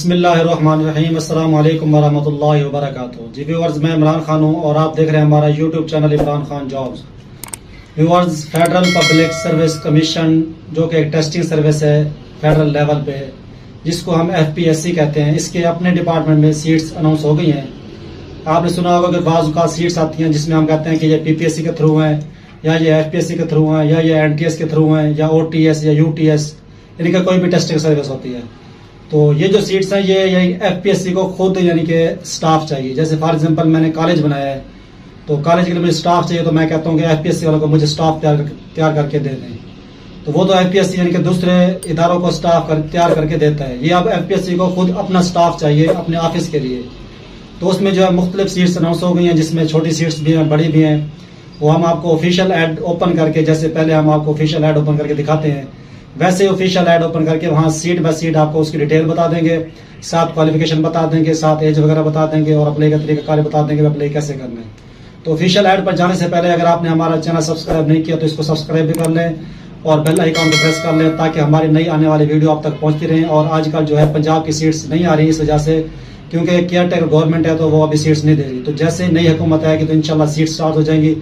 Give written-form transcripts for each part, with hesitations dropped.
बिस्मिल्लाहिर्रहमानिर्रहीम अस्सलाम वालेकुम वरहमतुल्लाहि वबरकातुहू। जी व्यूअर्स, मैं इमरान खान हूँ और आप देख रहे हैं हमारा YouTube channel Imran Khan jobs. Viewers, federal public service commission जो कि एक टेस्टिंग सर्विस है फेडरल लेवल पे, जिसको हम FPSC कहते हैं, इसके अपने डिपार्टमेंट में सीट्स अनाउंस हो गई हैं। आपने सुना होगा कि बाज़ औक़ात सीट्स आती हैं जिसमें हम कहते हैं कि ये PPSC के थ्रू हैं, या ये FPSC के थ्रू हैं, या ये NTS के थ्रू हैं, या OTS या UTS, यानी कि कोई भी टेस्टिंग सर्विस होती है। तो ये जो सीट्स हैं ये FPSC को खुद यानी कि स्टाफ चाहिए। जैसे फॉर एग्जांपल मैंने कॉलेज बनाया है, तो कॉलेज के लिए मुझे स्टाफ चाहिए, तो मैं कहता हूँ कि FPSC वालों को मुझे स्टाफ तैयार करके दे दें। तो वो तो FPSC यानी कि दूसरे इदारों को स्टाफ तैयार करके देता है। ये अब FPSC को खुद अपना स्टाफ चाहिए अपने ऑफिस के लिए। तो उसमें जो है मुख्तलिफ सीट्स अनाउंस हो गई हैं, जिसमें छोटी सीट्स भी हैं, बड़ी भी हैं। वो हम आपको ऑफिशियल ऐड ओपन करके, जैसे पहले हम आपको ऑफिशियल ऐड ओपन करके दिखाते हैं, वैसे ऑफिशियल ऐड ओपन करके वहाँ सीट बाय सीट आपको उसकी डिटेल बता देंगे, साथ क्वालिफिकेशन बता देंगे, साथ एज वगैरह बता देंगे, और अप्लाई का तरीका बता देंगे अप्लाई कैसे करना है। तो ऑफिशियल ऐड पर जाने से पहले अगर आपने हमारा चैनल सब्सक्राइब नहीं किया तो इसको सब्सक्राइब भी कर लें और बेल आइकॉन को प्रेस कर लें, ताकि हमारी नई आने वाली वीडियो आप तक पहुंचती रहें। और आजकल जो है पंजाब की सीट्स नहीं आ रही इस वजह से, क्योंकि केयर टेकर गवर्नमेंट है तो वो अभी सीट्स नहीं दे रही। तो जैसे नई हुकूमत आएगी तो इंशाल्लाह सीट स्टार्ट हो जाएंगी।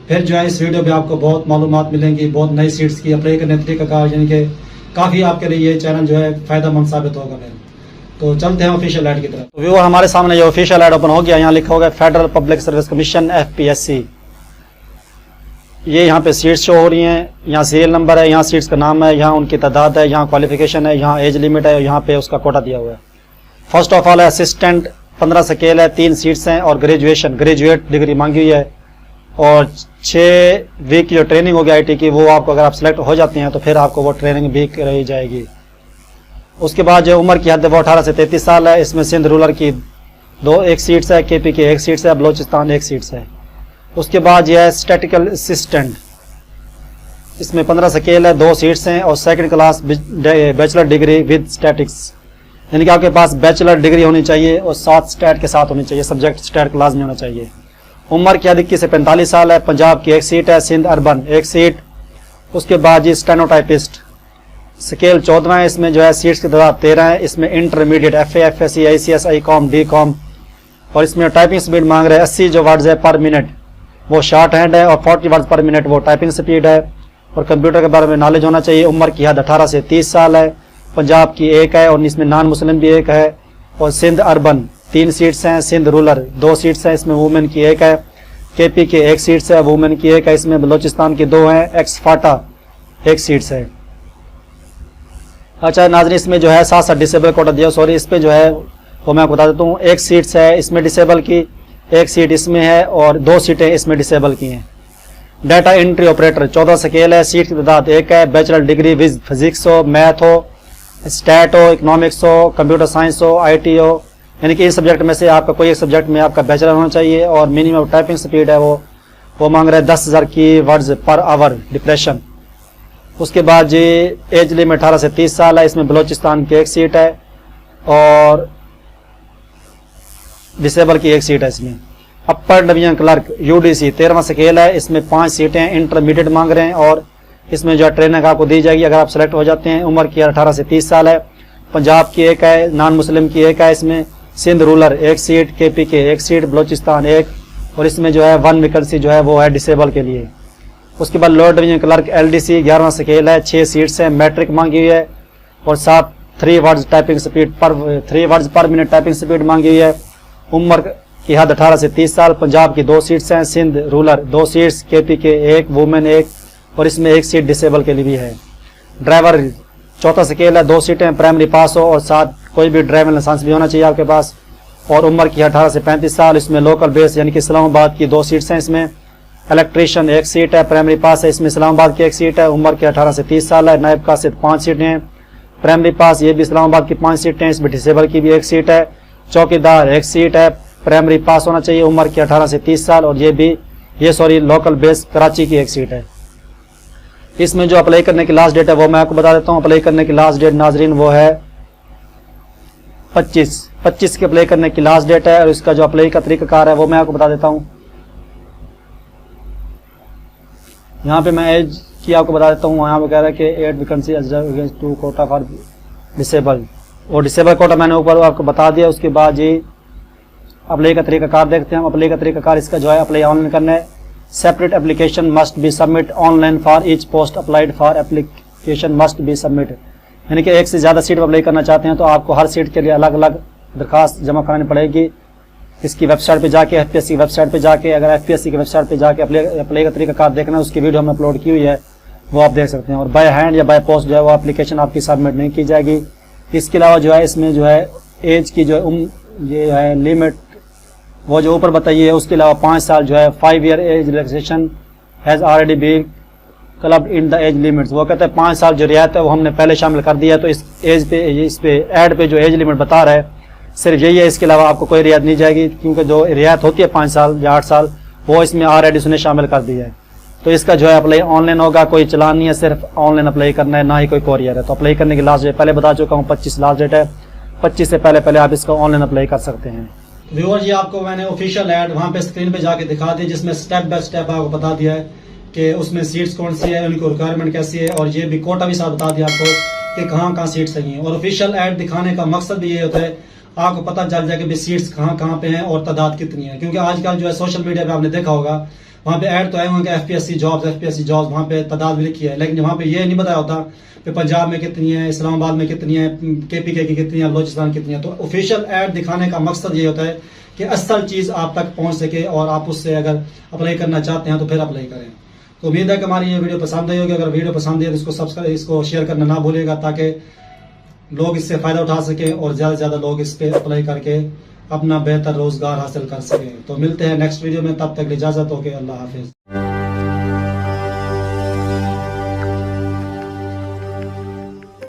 फिर जो है इस वीडियो में आपको बहुत मालूमात मिलेंगी, बहुत नई सीट्स की अप्लाई करने तरीका कार, यानी कि काफी आपके लिए ये चैनल जो है फायदेमंद साबित होगा। तो चलते हैं ऑफिशियल ऐड की तरफ। तो व्यूअर, हमारे सामने ये ऑफिशियल ऐड ओपन हो गया। यहाँ लिखा होगा federal public service commission FPSC। ये यहाँ पे सीट्स शो हो रही हैं, यहाँ सीरियल नंबर है, यहाँ सीट्स का नाम है, यहाँ उनकी तादाद है, यहाँ क्वालिफिकेशन है, यहाँ एज लिमिट है, यहाँ पे उसका कोटा दिया हुआ है। फर्स्ट ऑफ ऑल है असिस्टेंट 15 स्केल है, 3 सीट्स हैं, और ग्रेजुएट डिग्री मांगी हुई है, और 6 वीक की जो ट्रेनिंग होगी IT की, वो आपको अगर आप सिलेक्ट हो जाते हैं तो फिर आपको वो ट्रेनिंग भी कराई जाएगी। उसके बाद जो उम्र की हद है वो 18 से 33 साल है। इसमें सिंध रूरल की 1 सीट्स है, KP की 1 सीट्स है, बलोचिस्तान 1 सीट्स है। उसके बाद यह है स्टैटिकल असिस्टेंट, इसमें 15 स्केल है, 2 सीट्स हैं, और second class bachelor degree with statics, यानी कि आपके पास बैचलर डिग्री होनी चाहिए और 7 स्टैट के साथ होनी चाहिए, सब्जेक्ट स्टैट क्लास नहीं होना चाहिए। उम्र की हद 21 से 45 साल है। पंजाब की 1 सीट है, सिंध अर्बन 1 सीट। उसके बाद ये स्टेनोटाइपिस्ट स्केल 14 है, इसमें जो है सीट्स की तादाद 13 है। इसमें intermediate FA FSC ICS ICOM DCOM, और इसमें टाइपिंग स्पीड मांग रहे हैं 80 जो वर्ड्स है पर मिनट, वो शॉर्ट हैंड है, और 40 वर्ड्स पर मिनट वो टाइपिंग स्पीड है। और कंप्यूटर के बारे में नॉलेज होना चाहिए। उम्र की हद 18 से 30 साल है। पंजाब की 1 है, और इसमें नॉन मुस्लिम भी 1 है। और सिंध अर्बन 3 सीट्स हैं, सिंध रूरल 2 सीट्स हैं, इसमें वुमेन की 1 है। KP की 1 सीट्स है, वुमेन की 1 है। इसमें बलोचिस्तान की 2 हैं, एक्स-फाटा 1 सीट्स है। अच्छा नाज़रीन, इसमें जो है 7 डिसेबल कोटा दिया, सॉरी, इस पे जो है वो मैं आपको बता देता हूँ। 1 सीट्स है इसमें डिसेबल की, 1 सीट इसमें है, और 2 सीटें इसमें डिसेबल की हैं। डाटा एंट्री ऑपरेटर 14 स्केल है, सीट की तादाद 1 है। बैचलर डिग्री विद फिजिक्स हो, मैथ हो, स्टैट हो, इकोनॉमिक्स हो, कंप्यूटर साइंस हो, IT हो, यानी कि इस सब्जेक्ट में से आपका कोई एक सब्जेक्ट में आपका बैचलर होना चाहिए। और मिनिमम टाइपिंग स्पीड है वो मांग रहा है 10,000 की वर्ड्स पर आवर डिप्रेशन। उसके बाद जी एज लिमिट 18 से 30 साल है। इसमें बलोचिस्तान की 1 सीट है, और डिसेबल की 1 सीट है। इसमें अपर डिवीजन क्लर्क UDC 13वां स्केल है, इसमें 5 सीटें इंटरमीडिएट मांग रहे हैं, और इसमें जो ट्रेनिंग आपको दी जाएगी अगर आप सेलेक्ट हो जाते हैं। उम्र की 18 से 30 साल है। पंजाब की 1 है, नॉन मुस्लिम की 1 है। इसमें सिंध रूरल 1 सीट, KP के 1 सीट, बलोचिस्तान 1, और इसमें जो है 1 वैकेंसी जो है वो है डिसेबल के लिए। उसके बाद लोअर डिवीजन क्लर्क LDC 11वां स्केल है, 6 सीट्स हैं, मैट्रिक मांगी हुई है, और साथ 3 वर्ड्स टाइपिंग स्पीड पर 3 वर्ड्स पर मिनट टाइपिंग स्पीड मांगी हुई है। उम्र की हद 18 से 30 साल। पंजाब की 2 सीट्स हैं, सिंध रूरल 2 सीट्स, KP के 1, वुमेन 1, और इसमें 1 सीट डिसेबल के लिए भी है। ड्राइवर 4था स्केल है, 2 सीटें, प्राइमरी पास हो, और साथ कोई भी ड्राइविंग लाइसेंस भी होना चाहिए आपके पास। और उम्र की 18 से 35 साल। इसमें लोकल बेस यानी कि इस्लामाबाद की 2 सीट्स हैं। इसमें इलेक्ट्रीशियन 1 सीट है, प्राइमरी पास है, इसमें इस्लामाबाद की 1 सीट है। उम्र की 18 से 30 साल है। नायब कासिद 5 सीटें हैं, प्राइमरी पास ये भी इस्लामाबाद की 5 सीटें हैं, इसमें डिसेबल की भी 1 सीट है। चौकीदार 1 सीट है, प्राइमरी पास होना चाहिए, उम्र की 18 से 30 साल, और ये लोकल बेस कराची की 1 सीट है। इसमें जो अप्लाई करने की लास्ट डेट है वो मैं आपको बता देता हूँ। अप्लाई करने की लास्ट डेट नाजरीन वो है 25 की अप्लाई करने की लास्ट डेट है। और इसका जो अप्लाई का तरीकाकार है वो मैं आपको बता देता हूँ। यहाँ पे मैं एज की आपको बता देता हूँ। यहाँ पे कह रहा है कि 8 vacancy against 2 Kota for disable. और डिसेबल कोटा मैंने ऊपर आपको बता दिया। उसके बाद जी अप्लाई का तरीकाकार देखते हैं हम। अप्लाई का तरीकाकार इसका जो है अप्लाई ऑनलाइन करना है। Separate application must be submit online for each post applied for application must be submit, यानी कि एक से ज़्यादा सीट अप्लाई करना चाहते हैं तो आपको हर सीट के लिए अलग अलग दरखास्त जमा करानी पड़ेगी। इसकी वेबसाइट पे जाके, एफपीएससी की वेबसाइट पे जाके, अगर एफपीएससी की वेबसाइट पे जाके अप्लाई का तरीकाकार देखना है, उसकी वीडियो हमने अपलोड की हुई है, वो आप देख सकते हैं। और बाय हैंड या बाय पोस्ट जो है वो एप्लीकेशन आपकी सबमिट नहीं की जाएगी। इसके अलावा जो है इसमें जो है एज की जो है ये है लिमिट वो जो ऊपर बताइए है, उसके अलावा 5 साल जो है 5 year age relaxation has already been club in the age limits. वो कहते हैं 5 साल जो रियायत है वो हमने पहले शामिल कर दिया है। तो इस एज पे, इस पे एड पे जो एज लिमिट बता रहा है सिर्फ यही है, इसके अलावा आपको कोई रियायत नहीं जाएगी, क्योंकि जो रियायत होती है 5 साल या 8 साल वो इसमें ऑलरेडी उसने शामिल कर दिया है। तो इसका जो है अप्लाई ऑनलाइन होगा, कोई चलान नहीं है, सिर्फ ऑनलाइन अप्लाई करना है, ना ही कोई कोरियर है। तो अप्लाई करने की लास्ट डेट पहले बता चुका हूँ, 25 लास्ट डेट है। 25 से पहले आप इसका ऑनलाइन अप्लाई कर सकते हैं। व्यूअर जी आपको मैंने ऑफिशियल ऐड वहाँ पे स्क्रीन पे जाके दिखा दी, जिसमें स्टेप बाय स्टेप आपको बता दिया है कि उसमें सीट्स कौन सी है, उनकी रिक्वायरमेंट कैसी है, और ये भी कोटा भी साथ बता दिया आपको कि कहाँ कहाँ सीट्स हैं। और ऑफिशियल ऐड दिखाने का मकसद भी ये होता है आपको पता चल जाए कि भाई सीट्स कहाँ कहाँ पे हैं और तादाद कितनी है। क्योंकि आजकल जो है सोशल मीडिया पे आपने देखा होगा वहाँ पे ऐड तो आए होंगे एफपीएससी जॉब्स, वहाँ पे तादाद भी लिखी है, लेकिन वहाँ पे ये नहीं बताया होता कि पंजाब में कितनी है, इस्लामाबाद में कितनी है, केपीके की कितनी है, बलोचिस्तान कितनी है। तो ऑफिशियल ऐड दिखाने का मकसद ये होता है कि असल चीज आप तक पहुंच सके और आप उससे अगर अप्लाई करना चाहते हैं तो फिर अप्लाई करें। तो उम्मीद है कि हमारी ये वीडियो पसंद आई होगी। अगर वीडियो पसंद है तो इसको सब्सक्राइब, इसको शेयर करना ना भूलिएगा, ताकि लोग इससे फायदा उठा सके और ज्यादा से ज्यादा लोग इस पे अप्लाई करके अपना बेहतर रोजगार हासिल कर सके। तो मिलते हैं नेक्स्ट वीडियो में, तब तक इजाजत हो के अल्लाह हाफिज।